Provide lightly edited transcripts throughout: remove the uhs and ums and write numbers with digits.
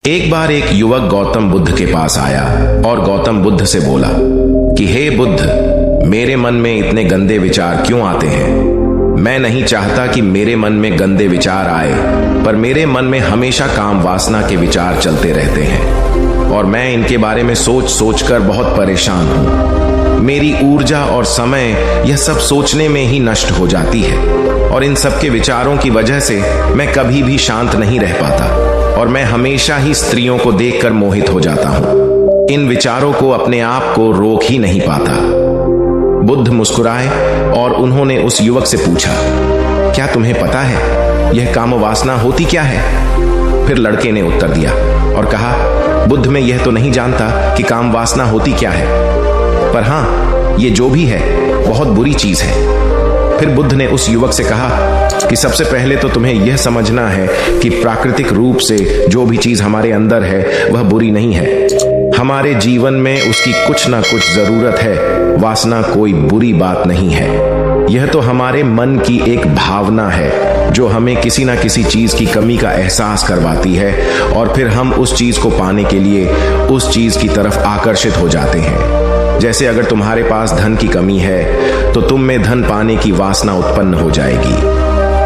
एक बार एक युवक गौतम बुद्ध के पास आया और गौतम बुद्ध से बोला कि हे बुद्ध, मेरे मन में इतने गंदे विचार क्यों आते हैं? मैं नहीं चाहता कि मेरे मन में गंदे विचार आए, पर मेरे मन में हमेशा काम वासना के विचार चलते रहते हैं और मैं इनके बारे में सोच सोच कर बहुत परेशान हूं। मेरी ऊर्जा और समय यह सब सोचने में ही नष्ट हो जाती है और इन सब के विचारों की वजह से मैं कभी भी शांत नहीं रह पाता और मैं हमेशा ही स्त्रियों को देखकर मोहित हो जाता हूं। इन विचारों को अपने आप को रोक ही नहीं पाता। बुद्ध मुस्कुराए और उन्होंने उस युवक से पूछा, क्या तुम्हें पता है यह काम वासना होती क्या है? फिर लड़के ने उत्तर दिया और कहा, बुद्ध, मैं यह तो नहीं जानता कि काम वासना होती क्या है, पर हां, ये जो भी है बहुत बुरी चीज है। फिर बुद्ध ने उस युवक से कहा कि सबसे पहले तो तुम्हें यह समझना है कि प्राकृतिक रूप से जो भी चीज हमारे अंदर है वह बुरी नहीं है। हमारे जीवन में उसकी कुछ ना कुछ जरूरत है। वासना कोई बुरी बात नहीं है। यह तो हमारे मन की एक भावना है जो हमें किसी ना किसी चीज की कमी का एहसास करवाती है और फिर हम उस चीज को पाने के लिए उस चीज की तरफ आकर्षित हो जाते हैं। जैसे अगर तुम्हारे पास धन की कमी है तो तुम में धन पाने की वासना उत्पन्न हो जाएगी।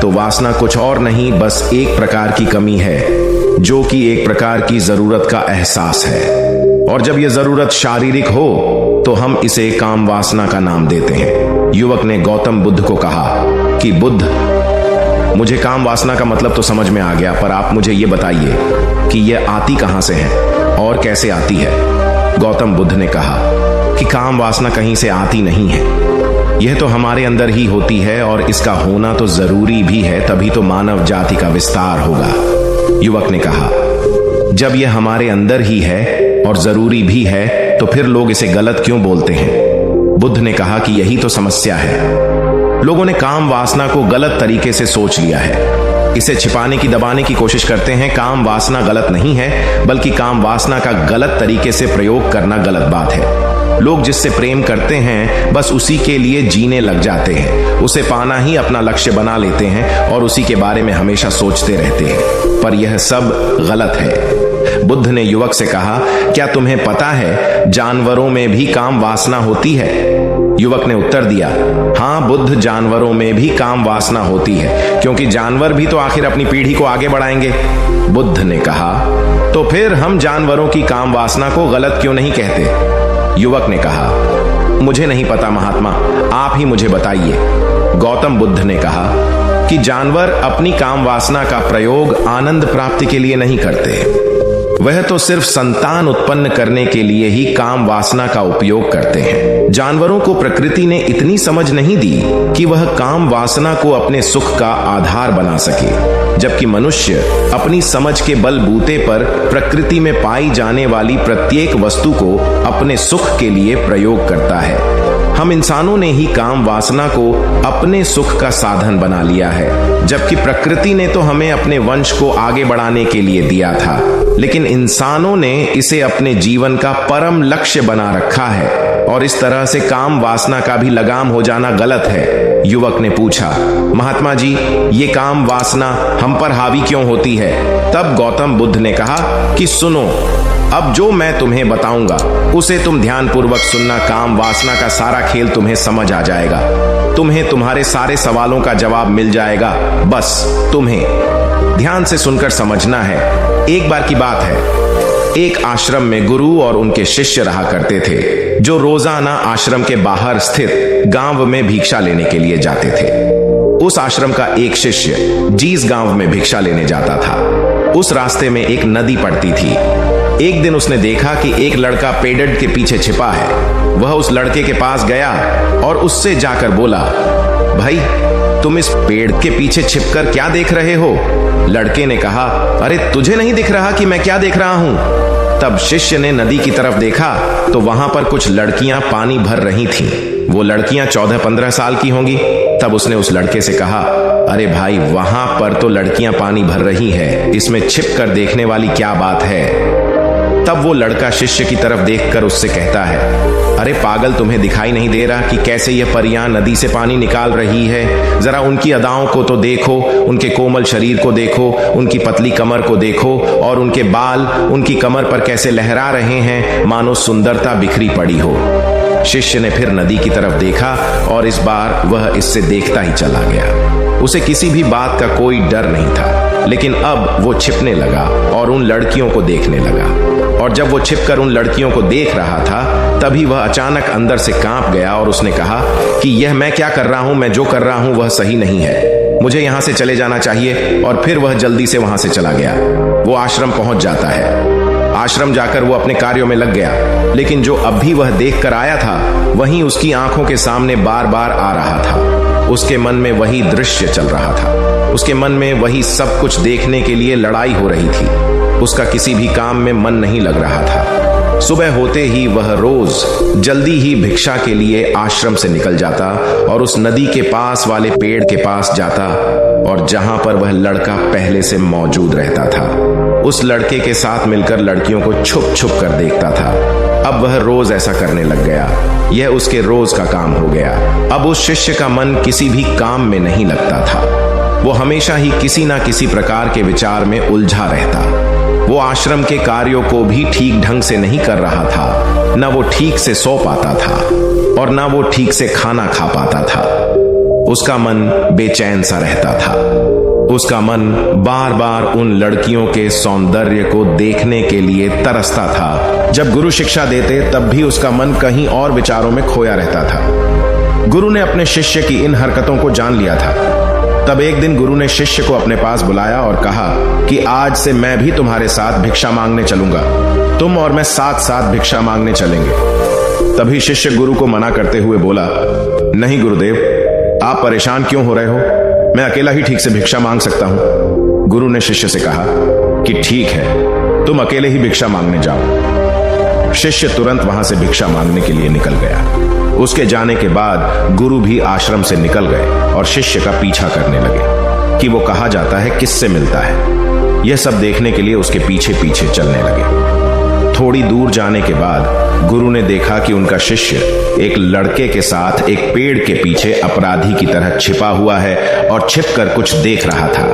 तो वासना कुछ और नहीं, बस एक प्रकार की कमी है जो कि एक प्रकार की जरूरत का एहसास है। और जब यह जरूरत शारीरिक हो तो हम इसे काम वासना का नाम देते हैं। युवक ने गौतम बुद्ध को कहा कि बुद्ध, मुझे काम वासना का मतलब तो समझ में आ गया, पर आप मुझे यह बताइए कि यह आती कहां से है और कैसे आती है? गौतम बुद्ध ने कहा कि काम वासना कहीं से आती नहीं है, यह तो हमारे अंदर ही होती है और इसका होना तो जरूरी भी है, तभी तो मानव जाति का विस्तार होगा। युवक ने कहा, जब यह हमारे अंदर ही है और जरूरी भी है तो फिर लोग इसे गलत क्यों बोलते हैं? बुद्ध ने कहा कि यही तो समस्या है। लोगों ने काम वासना को गलत तरीके से सोच लिया है। इसे छिपाने की, दबाने की कोशिश करते हैं। काम वासना गलत नहीं है, बल्कि काम वासना का गलत तरीके से प्रयोग करना गलत बात है। लोग जिससे प्रेम करते हैं बस उसी के लिए जीने लग जाते हैं, उसे पाना ही अपना लक्ष्य बना लेते हैं और उसी के बारे में हमेशा सोचते रहते हैं, पर यह सब गलत है। बुद्ध ने युवक से कहा, क्या तुम्हें पता है जानवरों में भी काम वासना होती है? युवक ने उत्तर दिया, हां बुद्ध, जानवरों में भी काम वासना होती है, क्योंकि जानवर भी तो आखिर अपनी पीढ़ी को आगे बढ़ाएंगे। बुद्ध ने कहा, तो फिर हम जानवरों की काम वासना को गलत क्यों नहीं कहते? युवक ने कहा, मुझे नहीं पता महात्मा, आप ही मुझे बताइए। गौतम बुद्ध ने कहा कि जानवर अपनी काम वासना का प्रयोग आनंद प्राप्ति के लिए नहीं करते, वह तो सिर्फ संतान उत्पन्न करने के लिए ही काम वासना का उपयोग करते हैं। जानवरों को प्रकृति ने इतनी समझ नहीं दी कि वह काम वासना को अपने सुख का आधार बना सके, जबकि मनुष्य अपनी समझ के बलबूते पर प्रकृति में पाई जाने वाली प्रत्येक वस्तु को अपने सुख के लिए प्रयोग करता है। हम इंसानों ने ही काम वासना को अपने सुख का साधन बना लिया है, जबकि प्रकृति ने तो हमें अपने वंश को आगे बढ़ाने के लिए दिया था, लेकिन इंसानों ने इसे अपने जीवन का परम लक्ष्य बना रखा है और इस तरह से काम वासना का भी लगाम हो जाना गलत है। युवक ने पूछा, महात्मा जी, ये काम वासना हम पर हावी क्यों होती है? तब गौतम बुद्ध ने कहा कि सुनो, अब जो मैं तुम्हें बताऊंगा उसे तुम ध्यानपूर्वक सुनना। काम वासना का सारा खेल तुम्हें समझ आ जाएगा, तुम्हें तुम्हारे सारे सवालों का जवाब मिल जाएगा, बस तुम्हें ध्यान से सुनकर समझना है। एक बार की बात है, एक आश्रम में गुरु और उनके शिष्य रहा करते थे, जो रोजाना आश्रम के बाहर स्थित गांव में भिक्षा लेने के लिए जाते थे। उस आश्रम का एक शिष्य जिस गांव में भिक्षा लेने जाता था, उस रास्ते में एक नदी पड़ती थी। एक दिन उसने देखा कि एक लड़का पेड़ के पीछे छिपा है। वह उस लड़के के पास गया और उससे जाकर बोला, भाई, तुम इस पेड़ के पीछे छिपकर क्या देख रहे हो? लड़के ने कहा, अरे तुझे नहीं दिख रहा कि मैं क्या देख रहा हूं? तब शिष्य ने नदी की तरफ देखा तो वहां पर कुछ लड़कियां पानी भर रही थीं। वो लड़कियां 14-15 साल की होंगी। तब उसने उस लड़के से कहा, अरे भाई, वहां पर तो लड़कियां पानी भर रही है, इसमें छिप कर देखने वाली क्या बात है? तब वो लड़का शिष्य की तरफ देखकर उससे कहता है, अरे पागल, तुम्हें दिखाई नहीं दे रहा कि कैसे यह परियां नदी से पानी निकाल रही है? जरा उनकी अदाओं को तो देखो, उनके कोमल शरीर को देखो, उनकी पतली कमर को देखो, और उनके बाल उनकी कमर पर कैसे लहरा रहे हैं, मानो सुंदरता बिखरी पड़ी हो। शिष्य ने फिर नदी की तरफ देखा और इस बार वह इससे देखता ही चला गया। उसे किसी भी बात का कोई डर नहीं था, लेकिन अब वो छिपने लगा और उन लड़कियों को देखने लगा। और जब वो छिपकर उन लड़कियों को देख रहा था, तभी वह अचानक अंदर से कांप गया और उसने कहा कि यह मैं क्या कर रहा हूं, मैं जो कर रहा हूं वह सही नहीं है, मुझे यहां से चले जाना चाहिए। और फिर वह जल्दी से वहां से चला गया। वो आश्रम पहुंच जाता है। आश्रम जाकर वो अपने कार्यों में लग गया, लेकिन जो अब भी वह देख कर आया था वहीं उसकी आंखों के सामने बार बार आ रहा था। उसके मन में वही दृश्य चल रहा था, उसके मन में वही सब कुछ देखने के लिए लड़ाई हो रही थी। उसका किसी भी काम में मन नहीं लग रहा था। सुबह होते ही वह रोज जल्दी ही भिक्षा के लिए आश्रम से निकल जाता और उस नदी के पास वाले पेड़ के पास जाता, और जहां पर वह लड़का पहले से मौजूद रहता था, उस लड़के के साथ मिलकर लड़कियों को छुप छुप कर देखता था। अब वह रोज ऐसा करने लग गया। यह उसके रोज का काम हो गया। अब उस शिष्य का मन किसी भी काम में नहीं लगता था। वो हमेशा ही किसी ना किसी प्रकार के विचार में उलझा रहता। वो आश्रम के कार्यों को भी ठीक ढंग से नहीं कर रहा था। न वो ठीक से सो पाता था और न वो ठीक से खाना खा पाता था। उसका मन बेचैन सा रहता था। उसका मन बार बार उन लड़कियों के सौंदर्य को देखने के लिए तरसता था। जब गुरु शिक्षा देते तब भी उसका मन कहीं और विचारों में खोया रहता था। गुरु ने अपने शिष्य की इन हरकतों को जान लिया था। तब एक दिन गुरु ने शिष्य को अपने पास बुलाया और कहा कि आज से मैं भी तुम्हारे साथ भिक्षा मांगने चलूंगा। तुम और मैं साथ साथ भिक्षा मांगने चलेंगे। तभी शिष्य गुरु को मना करते हुए बोला, नहीं गुरुदेव, आप परेशान क्यों हो रहे हो? मैं अकेला ही ठीक से भिक्षा मांग सकता हूं। गुरु ने शिष्य से कहा कि ठीक है, तुम अकेले ही भिक्षा मांगने जाओ। शिष्य तुरंत वहां से भिक्षा मांगने के लिए निकल गया। उसके जाने के बाद गुरु भी आश्रम से निकल गए और शिष्य का पीछा करने लगे कि वो कहा जाता है, किससे मिलता है। यह सब देखने के लिए उसके पीछे पीछे चलने लगे। थोड़ी दूर जाने के बाद गुरु ने देखा कि उनका शिष्य एक लड़के के साथ एक पेड़ के पीछे अपराधी की तरह छिपा हुआ है और छिपकर कुछ देख रहा था।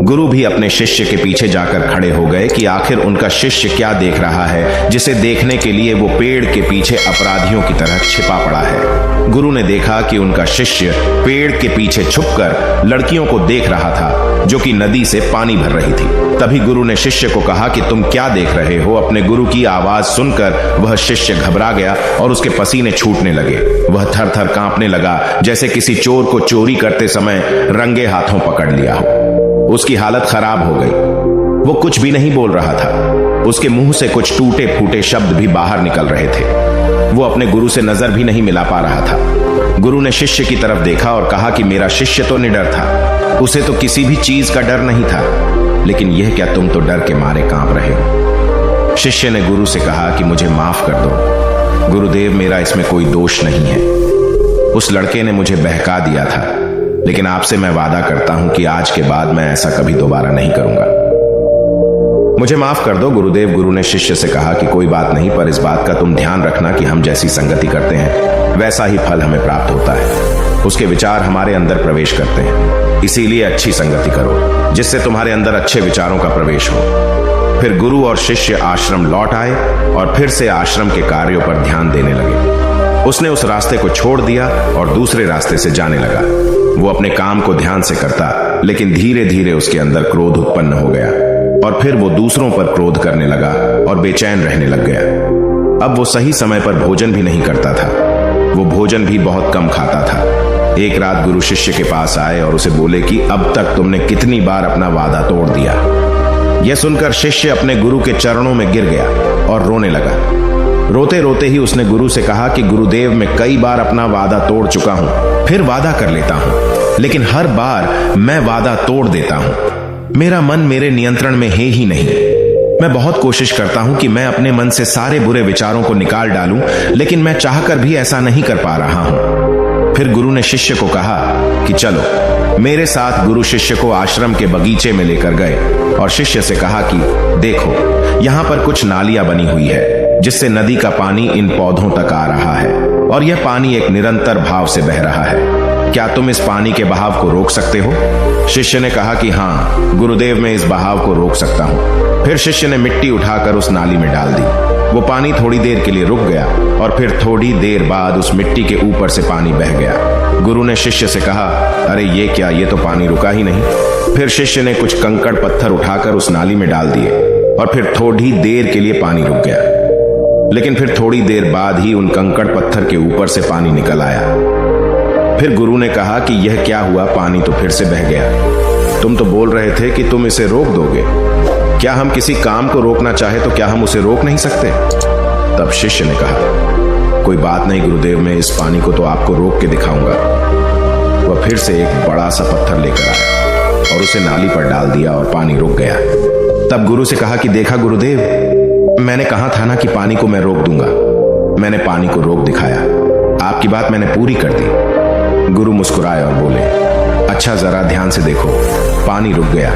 गुरु भी अपने शिष्य के पीछे जाकर खड़े हो गए कि आखिर उनका शिष्य क्या देख रहा है, जिसे देखने के लिए वो पेड़ के पीछे अपराधियों की तरह छिपा पड़ा है। गुरु ने देखा कि उनका शिष्य पेड़ के पीछे छुपकर लड़कियों को देख रहा था, जो कि नदी से पानी भर रही थी। तभी गुरु ने शिष्य को कहा कि तुम क्या देख रहे हो? अपने गुरु की आवाज सुनकर वह शिष्य घबरा गया और उसके पसीने छूटने लगे। वह थर थर कांपने लगा, जैसे किसी चोर को चोरी करते समय रंगे हाथों पकड़ लिया हो। उसकी हालत खराब हो गई। वो कुछ भी नहीं बोल रहा था। उसके मुंह से कुछ टूटे फूटे शब्द भी बाहर निकल रहे थे। वो अपने गुरु से नजर भी नहीं मिला पा रहा था। गुरु ने शिष्य की तरफ देखा और कहा कि मेरा शिष्य तो निडर था, उसे तो किसी भी चीज का डर नहीं था, लेकिन यह क्या, तुम तो डर के मारे कांप रहे हो। शिष्य ने गुरु से कहा कि मुझे माफ कर दो गुरुदेव, मेरा इसमें कोई दोष नहीं है। उस लड़के ने मुझे बहका दिया था, लेकिन आपसे मैं वादा करता हूं कि आज के बाद मैं ऐसा कभी दोबारा नहीं करूंगा। मुझे माफ कर दो गुरुदेव। गुरु ने शिष्य से कहा कि कोई बात नहीं, पर इस बात का तुम ध्यान रखना कि हम जैसी संगति करते हैं वैसा ही फल हमें प्राप्त होता है। उसके विचार हमारे अंदर प्रवेश करते हैं, इसीलिए अच्छी संगति करो जिससे तुम्हारे अंदर अच्छे विचारों का प्रवेश हो। फिर गुरु और शिष्य आश्रम लौट आए और फिर से आश्रम के कार्यों पर ध्यान देने लगे। उसने उस रास्ते को छोड़ दिया और दूसरे रास्ते से जाने लगा। वो अपने काम को ध्यान से करता, लेकिन धीरे धीरे उसके अंदर क्रोध उत्पन्न हो गया और फिर वो दूसरों पर क्रोध करने लगा और बेचैन रहने लग गया। अब वो सही समय पर भोजन भी नहीं करता था। वो भोजन भी बहुत कम खाता था। एक रात गुरु शिष्य के पास आए और उसे बोले कि अब तक तुमने कितनी बार अपना वादा तोड़ दिया। यह सुनकर शिष्य अपने गुरु के चरणों में गिर गया और रोने लगा। रोते रोते ही उसने गुरु से कहा कि गुरुदेव, मैं कई बार अपना वादा तोड़ चुका हूं, फिर वादा कर लेता हूं, लेकिन हर बार मैं वादा तोड़ देता हूं। मेरा मन मेरे नियंत्रण में है ही नहीं। मैं बहुत कोशिश करता हूं कि मैं अपने मन से सारे बुरे विचारों को निकाल डालूं, लेकिन मैं चाहकर भी ऐसा नहीं कर पा रहा हूं। फिर गुरु ने शिष्य को कहा कि चलो मेरे साथ गुरु शिष्य को आश्रम के बगीचे में लेकर गए और शिष्य से कहा कि देखो, यहाँ पर कुछ नालियां बनी हुई है जिससे नदी का पानी इन पौधों तक आ रहा है और यह पानी एक निरंतर भाव से बह रहा है। क्या तुम इस पानी के बहाव को रोक सकते हो? शिष्य ने कहा कि हाँ गुरुदेव, मैं इस बहाव को रोक सकता हूँ। फिर शिष्य ने मिट्टी उठाकर उस नाली में डाल दी। वो पानी थोड़ी देर के लिए रुक गया और फिर थोड़ी देर बाद उस मिट्टी के ऊपर से पानी बह गया। गुरु ने शिष्य से कहा, अरे ये क्या, ये तो पानी रुका ही नहीं। फिर शिष्य ने कुछ कंकड़ पत्थर उठाकर उस नाली में डाल दिए और फिर थोड़ी देर के लिए पानी रुक गया, लेकिन फिर थोड़ी देर बाद ही उन कंकड़ पत्थर के ऊपर से पानी निकल आया। फिर गुरु ने कहा कि यह क्या हुआ, पानी तो फिर से बह गया। तुम तो बोल रहे थे कि तुम इसे रोक दोगे। क्या हम किसी काम को रोकना चाहे तो क्या हम उसे रोक नहीं सकते? तब शिष्य ने कहा, कोई बात नहीं गुरुदेव, मैं इस पानी को तो आपको रोक के दिखाऊंगा। वह फिर से एक बड़ा सा पत्थर लेकर आया और उसे नाली पर डाल दिया और पानी रुक गया। तब गुरु से कहा कि देखा गुरुदेव, मैंने कहा था ना कि पानी को मैं रोक दूंगा। मैंने पानी को रोक दिखाया, आपकी बात मैंने पूरी कर दी। गुरु मुस्कुराए और बोले, अच्छा जरा ध्यान से देखो, पानी रुक गया।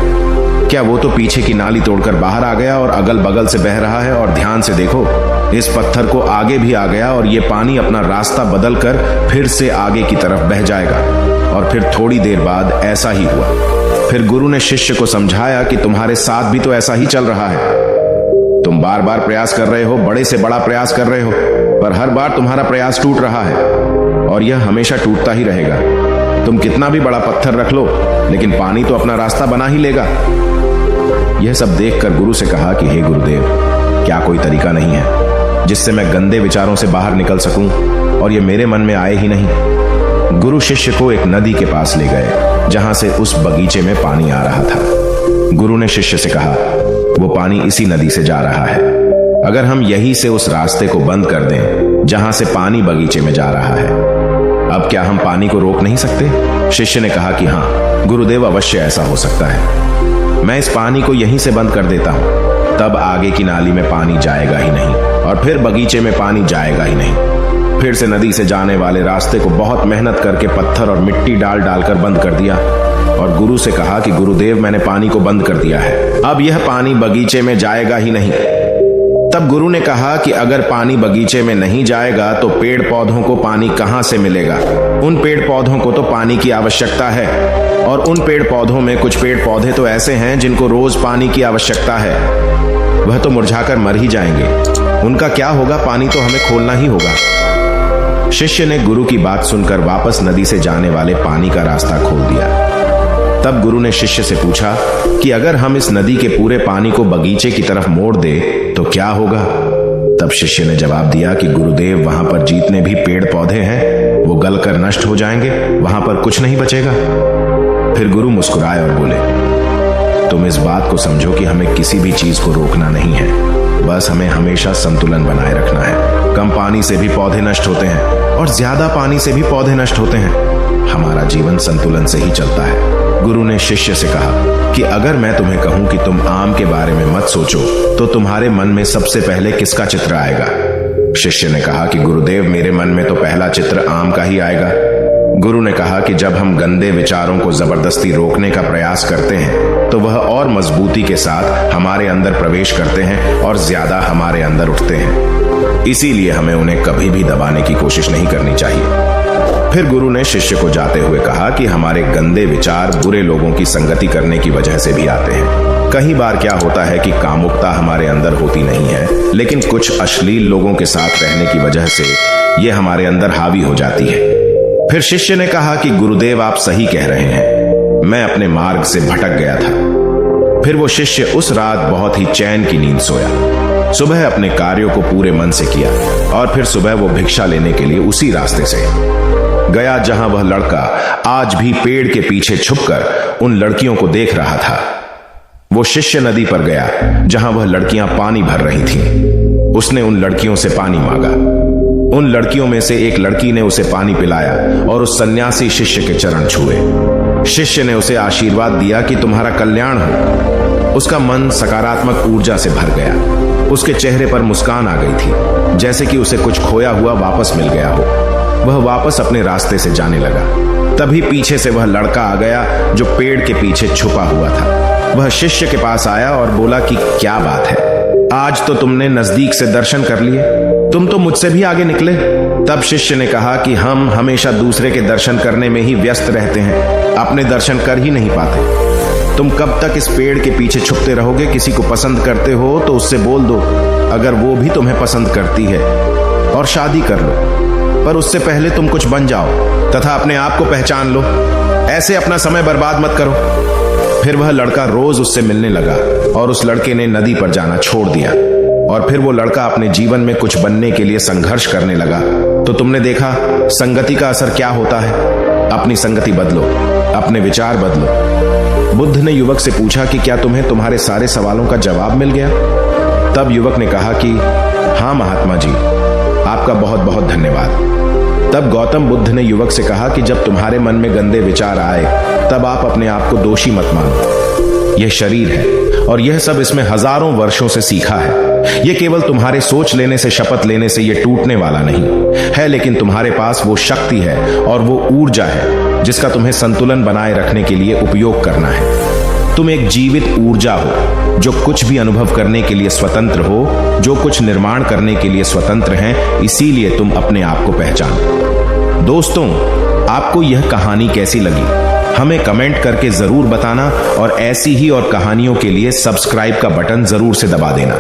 क्या वो तो पीछे की नाली तोड़कर बाहर आ गया और अगल बगल से बह रहा है, और ध्यान से देखो इस पत्थर को आगे भी आ गया और ये पानी अपना रास्ता बदलकर फिर से आगे की तरफ बह जाएगा। और फिर थोड़ी देर बाद ऐसा ही हुआ। फिर गुरु ने शिष्य को समझाया कि तुम्हारे साथ भी तो ऐसा ही चल रहा है। तुम बार बार प्रयास कर रहे हो, बड़े से बड़ा प्रयास कर रहे हो, पर हर बार तुम्हारा प्रयास टूट रहा है और यह हमेशा टूटता ही रहेगा। तुम कितना भी बड़ा पत्थर रख लो, लेकिन पानी तो अपना रास्ता बना ही लेगा। यह सब देखकर गुरु से कहा कि हे गुरुदेव, क्या कोई तरीका नहीं है जिससे मैं गंदे विचारों से बाहर निकल सकूं और ये मेरे मन में आए ही नहीं? गुरु शिष्य को एक नदी के पास ले गए जहां से उस बगीचे में पानी आ रहा था। गुरु ने शिष्य से कहा, वो पानी इसी नदी से जा रहा है। अगर हम यहीं से उस रास्ते को बंद कर दें जहां से पानी बगीचे में जा रहा है, अब क्या हम पानी को रोक नहीं सकते? शिष्य ने कहा कि हाँ गुरुदेव, अवश्य ऐसा हो सकता है। मैं इस पानी को यहीं से बंद कर देता हूं, तब आगे की नाली में पानी जाएगा ही नहीं और फिर बगीचे में पानी जाएगा ही नहीं। फिर से नदी से जाने वाले रास्ते को बहुत मेहनत करके पत्थर और मिट्टी डालकर बंद कर दिया और गुरु से कहा कि गुरुदेव, मैंने पानी को बंद कर दिया है, अब यह पानी बगीचे में जाएगा ही नहीं। तब गुरु ने कहा कि अगर पानी बगीचे में नहीं जाएगा तो पेड़ पौधों को पानी कहां से मिलेगा? उन पेड़ पौधों को तो पानी की आवश्यकता है और उन पेड़ पौधों में कुछ पेड़ पौधे तो ऐसे हैं जिनको रोज पानी की आवश्यकता है। वह तो मुरझाकर मर ही जाएंगे, उनका क्या होगा? पानी तो हमें खोलना ही होगा। शिष्य ने गुरु की बात सुनकर वापस नदी से जाने वाले पानी का रास्ता खोल दिया। तब गुरु ने शिष्य से पूछा कि अगर हम इस नदी के पूरे पानी को बगीचे की तरफ मोड़ दे तो क्या होगा? तब शिष्य ने जवाब दिया कि गुरुदेव, वहां पर जितने भी पेड़ पौधे हैं वो गलकर नष्ट हो जाएंगे, वहां पर कुछ नहीं बचेगा। फिर गुरु मुस्कुराए और बोले, तुम इस बात को समझो कि हमें किसी भी चीज को रोकना नहीं है, बस हमें हमेशा संतुलन बनाए रखना है। कम पानी से भी पौधे नष्ट होते हैं और ज्यादा पानी से भी पौधे नष्ट होते हैं। हमारा जीवन संतुलन से ही चलता है। गुरु ने शिष्य से कहा कि अगर मैं तुम्हें कहूं कि तुम आम के बारे में मत सोचो तो तुम्हारे मन में सबसे पहले किसका चित्र आएगा? शिष्य ने कहा कि गुरुदेव, मेरे मन में तो पहला चित्र आम का ही आएगा। गुरु ने कहा कि जब हम गंदे विचारों को जबरदस्ती रोकने का प्रयास करते हैं तो वह और मजबूती के साथ हमारे अंदर प्रवेश करते हैं और ज्यादा हमारे अंदर उठते हैं। इसीलिए हमें उन्हें कभी भी दबाने की कोशिश नहीं करनी चाहिए। फिर गुरु ने शिष्य को जाते हुए कहा कि हमारे गंदे विचार बुरे लोगों की संगति करने की वजह से भी आते हैं। कई बार क्या होता है कि कामुकता हमारे अंदर होती नहीं है, लेकिन कुछ अश्लील लोगों के साथ रहने की वजह से यह हमारे अंदर हावी हो जाती है। फिर शिष्य ने कहा कि गुरुदेव, आप सही कह रहे हैं, मैं अपने मार्ग से भटक गया था। फिर वो शिष्य उस रात बहुत ही चैन की नींद सोया। सुबह अपने कार्यों को पूरे मन से किया और फिर सुबह वो भिक्षा लेने के लिए उसी रास्ते से गया जहां वह लड़का आज भी पेड़ के पीछे छुपकर उन लड़कियों को देख रहा था। वो शिष्य नदी पर गया जहां वह लड़कियां पानी भर रही थीं। उसने उन लड़कियों से पानी मांगा। उन लड़कियों में से एक लड़की ने उसे पानी पिलाया और उस सन्यासी शिष्य के चरण छुए। शिष्य ने उसे आशीर्वाद दिया कि तुम्हारा कल्याण हो। उसका मन सकारात्मक ऊर्जा से भर गया। उसके चेहरे पर मुस्कान आ गई थी, जैसे कि उसे कुछ खोया हुआ वापस मिल गया हो। वह वापस अपने रास्ते से जाने लगा। तभी पीछे से वह लड़का आ गया जो पेड़ के पीछे छुपा हुआ था। वह शिष्य के पास आया और बोला कि क्या बात है, आज तो तुमने नजदीक से दर्शन कर लिए, तुम तो मुझसे भी आगे निकले। तब शिष्य ने कहा कि हम हमेशा दूसरे के दर्शन करने में ही व्यस्त रहते हैं, अपने दर्शन कर ही नहीं पाते। तुम कब तक इस पेड़ के पीछे छुपते रहोगे? किसी को पसंद करते हो तो उससे बोल दो, अगर वो भी तुम्हें पसंद करती है, और शादी कर लो। पर उससे पहले तुम कुछ बन जाओ तथा अपने आप को पहचान लो। ऐसे अपना समय बर्बाद मत करो। फिर वह लड़का रोज उससे मिलने लगा और उस लड़के ने नदी पर जाना छोड़ दिया। और फिर वो लड़का अपने जीवन में कुछ बनने के लिए संघर्ष करने लगा। तो तुमने देखा संगति का असर क्या होता है। अपनी संगति बदलो, अपने विचार बदलो। बुद्ध ने युवक से पूछा कि क्या तुम्हें तुम्हारे सारे सवालों का जवाब मिल गया? तब युवक ने कहा कि हाँ महात्मा जी, आपका बहुत बहुत धन्यवाद। तब गौतम बुद्ध ने युवक से कहा कि जब तुम्हारे मन में गंदे विचार आए तब आप अपने आप को दोषी मत मानो। यह शरीर है और यह सब इसमें हजारों वर्षों से सीखा है। यह केवल तुम्हारे सोच लेने से, शपथ लेने से यह टूटने वाला नहीं है, लेकिन तुम्हारे पास वो शक्ति है और वो ऊर्जा है जिसका तुम्हें संतुलन बनाए रखने के लिए उपयोग करना है। तुम एक जीवित ऊर्जा हो जो कुछ भी अनुभव करने के लिए स्वतंत्र हो, जो कुछ निर्माण करने के लिए स्वतंत्र हैं, इसीलिए तुम अपने आप को पहचानो। दोस्तों, आपको यह कहानी कैसी लगी हमें कमेंट करके जरूर बताना और ऐसी ही और कहानियों के लिए सब्सक्राइब का बटन जरूर से दबा देना।